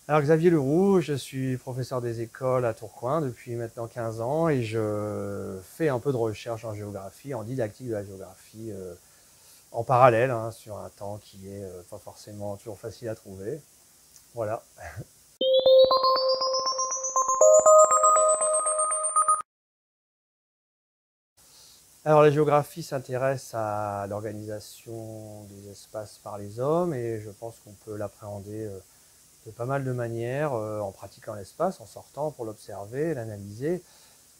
Alors Xavier Leroux, je suis professeur des écoles à Tourcoing depuis maintenant 15 ans et je fais un peu de recherche en géographie, en didactique de la géographie, en parallèle, hein, sur un temps qui est pas forcément toujours facile à trouver. Voilà. Alors la géographie s'intéresse à l'organisation des espaces par les hommes et je pense qu'on peut l'appréhender de pas mal de manières, en pratiquant l'espace, en sortant pour l'observer, l'analyser,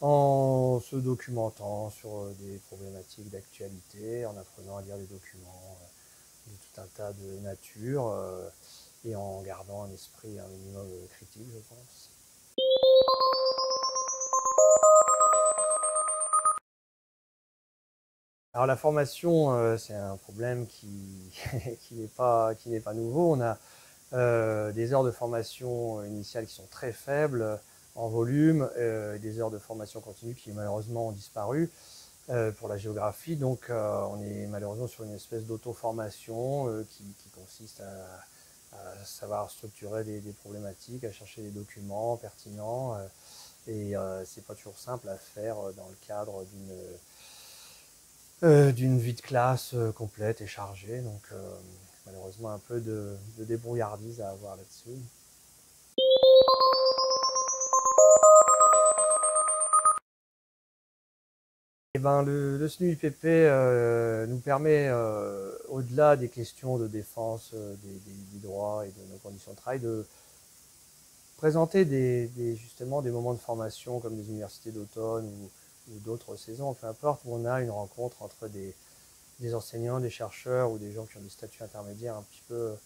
en se documentant sur des problématiques d'actualité, en apprenant à lire des documents de tout un tas de nature et en gardant un esprit un minimum critique, je pense. Alors la formation, c'est un problème qui n'est pas nouveau. On a des heures de formation initiale qui sont très faibles en volume, des heures de formation continue qui malheureusement ont disparu. Pour la géographie. Donc, on est malheureusement sur une espèce d'auto-formation qui consiste à savoir structurer des problématiques, à chercher des documents pertinents. Et c'est pas toujours simple à faire dans le cadre d'une vie de classe complète et chargée. Donc, malheureusement, un peu de débrouillardise à avoir là-dessus. Eh ben, le SNU-IPP nous permet, au-delà des questions de défense des droits et de nos conditions de travail, de présenter justement des moments de formation comme des universités d'automne ou d'autres saisons, peu importe, où on a une rencontre entre des enseignants, des chercheurs ou des gens qui ont des statuts intermédiaires un petit peu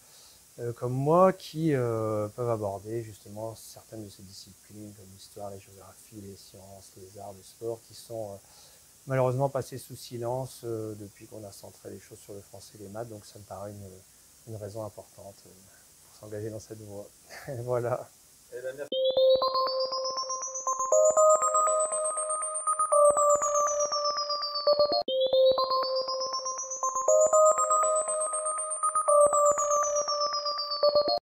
comme moi, qui peuvent aborder justement certaines de ces disciplines comme l'histoire, la géographie, les sciences, les arts, le sport, qui sont malheureusement passé sous silence depuis qu'on a centré les choses sur le français et les maths, donc ça me paraît une raison importante pour s'engager dans cette voie. Voilà. Eh ben, merci.